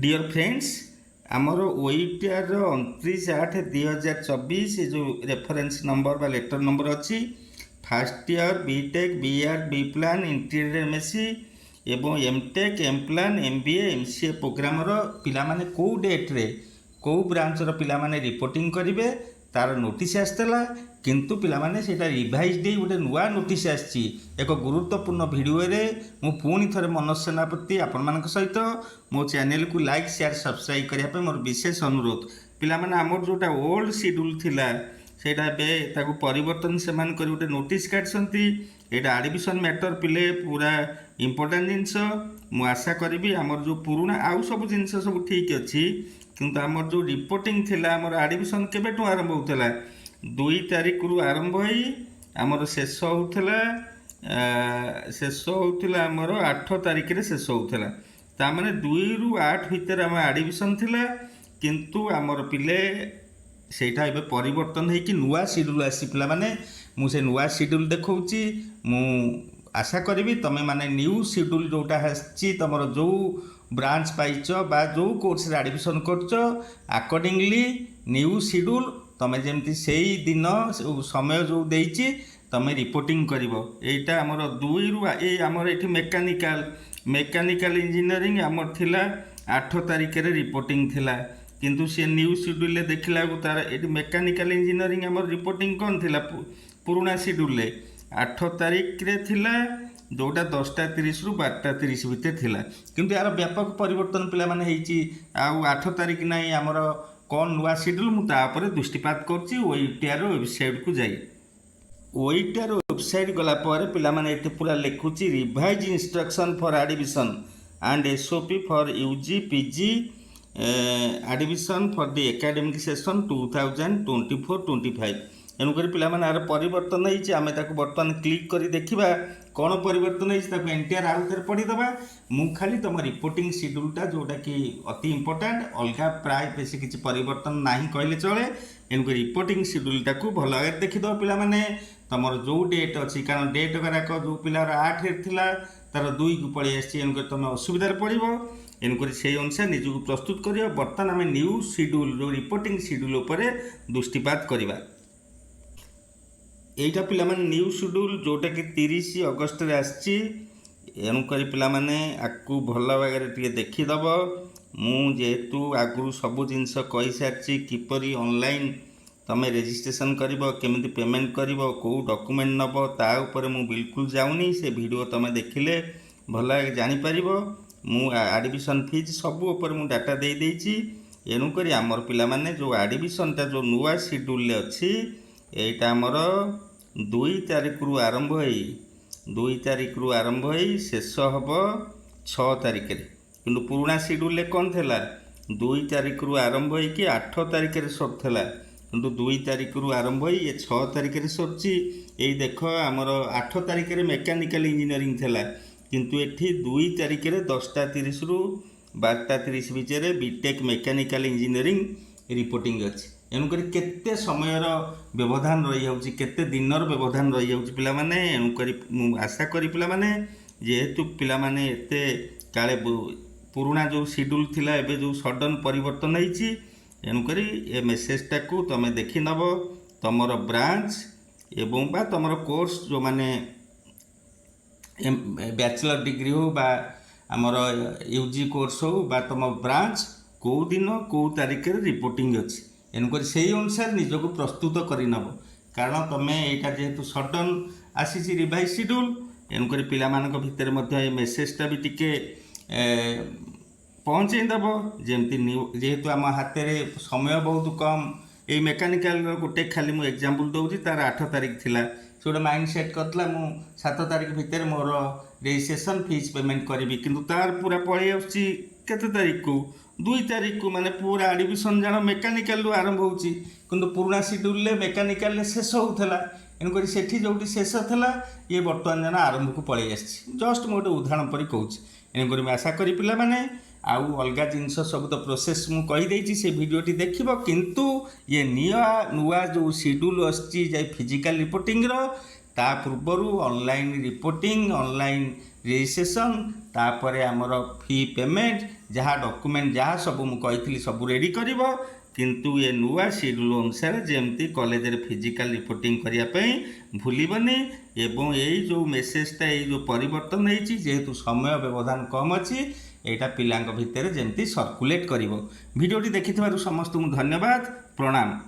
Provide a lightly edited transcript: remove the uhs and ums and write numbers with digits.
Dear friends आमर ओईटीआर 29/8/2024 जो रेफरेंस नंबर बा लेटर नंबर अच्छी first year B.Tech B.R B plan interior MSc एवं M.Tech M प्लान MBA MCA प्रोग्राम पिला माने को डेट रे को ब्रांच रो पिला माने रिपोर्टिंग करिवे तार नोटिस आसला किंतु पिला माने सेटा रिवाइज दे गोटे नुआ नोटिस आसी एक गुरुत्वपूर्ण वीडियो रे मु पुणी थरे मनोज सेनापति आपण मानक सहित मो चैनल को लाइक शेयर सब्सक्राइब करिया पे मोर विशेष अनुरोध पिला माने हमर जोटा ओल्ड शेड्यूल थिला सेटा बे ताको परिवर्तन से मान करी गोटे नोटिस काटसंती एटा एडमिशन मैटर पिले पूरा इंपोर्टेंट जिनस मु आशा करी हमर जो पुराना आउ सब जिनस सब ठीक अच्छी किंतु आमर जो रिपोर्टिंग थिला आमर एडमिशन केबेटू आरंभ होतला 2 तारिख रु आरंभ होई आमर शेष होतला आमर 8 तारिख रे शेष होतला ता माने 2 रु 8 भीतर आम एडमिशन थिला किंतु आमर पिले सेटा एबे परिवर्तन है कि नुआ शेड्यूल आसी पिला माने मु से नुआ शेड्यूल देखौची मु आशा करी तमें माने न्यू शेड्यूल जोटा आसी तमर जो ब्रांच पाइच बा जो कोर्स रे एडमिशन करछ अकॉर्डिंगली न्यू शेड्यूल तमें जमती सेही दिन समय जो देइची तमें रिपोर्टिंग करिवो एटा हमर 2 रु ए हमर एठी मेकानिकल इंजीनियरिंग हमर थिला 8 तारिख रे रिपोर्टिंग थिला किंतु से न्यू शेड्यूल देखला को तार एठी मेकानिकल इंजीनियरिंग हमर रिपोर्टिंग कोन थिला पुराना शेड्यूल 8 तारिख रे थिला जोटा 10:30 रु 12:30 भितर थिला किंतु यार व्यापक परिवर्तन पिला माने हेची आ 8 तारिख नाही हमर कौन नुआ शेड्यूल मु तापर दृष्टिपात करछि ओईटीआर वेबसाइट को जाई ओईटीआर वेबसाइट गला पर पिला माने एते पूरा लिखुछि revise instruction for admission and SOP for UG PG admission for the academic session 2024-25 एणुकर पिला माने आर परिवर्तन होइछि आमे ताको बर्तमान क्लिक करी देखिबा कौन परिवर्तन होइछि ताको एंटायर आउ थेर पढी दबा मु खाली तम रिपोर्टिंग शेड्यूलटा जोटा कि अति इंपोर्टेंट अलगा प्राय बेसी किछि परिवर्तन नाही कहले चले एणुकर रिपोर्टिंग शेड्यूलटा को भल भागे देखि दो पिला माने तमर जो डेट अछि कारण डेट गराक जो पिलार 8 रे थिला तार 2 को पळी आछि एणुकर तमे असुविधा पड़िबो एणुकर से अनुसार निजको प्रस्तुत करियो बर्तमान आमे न्यू शेड्यूल जो रिपोर्टिंग शेड्यूल उपरे दृष्टिपात करिबा एटा पिला माने न्यू शेड्यूल जोटा कि 30 अगस्त रे आछि एणुकर पिला माने आकु भल भागे टिके देखि दबो मु जेतु आगु सब जिनस कहि सारछि किपरि ऑनलाइन तमे रजिस्ट्रेशन करिवो केमिति पेमेंट करिवो को डॉक्यूमेंट नबो ता ऊपर मु बिल्कुल जाउनी से वीडियो तमे देखिले भल भागे जानि परिवो मु एडमिशन फीस सब ऊपर मु डाटा दे देछि एणुकर हमर पिला माने जो एडमिशन ता जो नुआ शेड्यूल ले अछि एटा हमर 2 तारिख रु आरंभ होई 2 तारिख रु आरंभ होई शेष हबो 6 तारिख रे किंतु पुराना शेड्यूल ले कोन थेला 2 तारिख रु आरंभ होई कि 8 तारिख रे सब थेला किंतु 2 तारिख रु आरंभ होई ये 6 तारिख रे सरची एई देखो हमर 8 तारिख रे मेकानिकल इंजीनियरिंग थेला किंतु एठी 2 तारिख रे 10:30 रु 12:30 भितर B.Tech मेकानिकल इंजीनियरिंग रिपोर्टिंग अछि एणुकर केते समयर व्यवधान रही जाउछि केते दिनर व्यवधान रही जाउछि पिला माने एणुकर आशा करी पिला माने जेहेतु पिला माने एते काले पुराना जो शेड्यूल थिला एबे जो सडन परिवर्तन होइछि एणुकर ए मेसेजटा को तमे देखि नबो तमर ब्रांच एवं बा तमर कोर्स जो माने बैचलर डिग्री हो बा हमर यूजी कोर्स हो बा तम ब्रांच को दिन को तारिख रे रिपोर्टिंग अछि एणुकर से अनुसार निजको प्रस्तुत करनब कारण तुम यहाँ जेहेतु सडन आसी रिवाइज शेड्यूल एणुकर पिला मानक भितर मध्य मेसेजटा भी टिके पहुँचेदेव जमती जेहेतु आम हाथ में समय बहुत कम ये मेकानिकल गोटे खाली मुझे एग्जांपल दूसरी तार 8 तारिख थिला से गोटे माइंड सेट करला मु 7 तारिख भितर मोर रजिस्ट्रेशन फीस पेमेंट करी किंतु तार पूरा पलि आसी केते तारिख को 2 तारिख को माने पूरा एडमिशन जान मेकानिकल आरंभ होची किंतु पुराना शेड्यूल ले मेकानिकल शेष होउथला एणुकर सेठी जोटी शेष थला ये वर्तमान जान आरंभ को पलि आसी जस्ट मोटे उदाहरण पर कहूँ एणुकर आशा करी पिला माने आउ अलग जिनस सब तो प्रोसेस मु कहीदे से भिडटी देख किंतु ये नुआ जो शेड्यूल आसी फिजिकल रिपोर्टिंग ता पूर्वर ऑनलाइन रिपोर्टिंग ऑनलाइन रजिस्ट्रेशन तापर आमर फी पेमेंट जहाँ डॉक्यूमेंट जहाँ सब मुझे सब रेडी कर किंतु ये नुआ शेड्यूल अनुसार जमती कॉलेज रे फिजिकल रिपोर्टिंग करने भूलबनी एवं यही जो मेसेजटा ये जो परिवर्तन होती जेहेतु समय व्यवधान कम अच्छी यहाँ पिला भितर जमती सर्कुलेट कर भिडियोटी देखि समस्त धन्यवाद प्रणाम।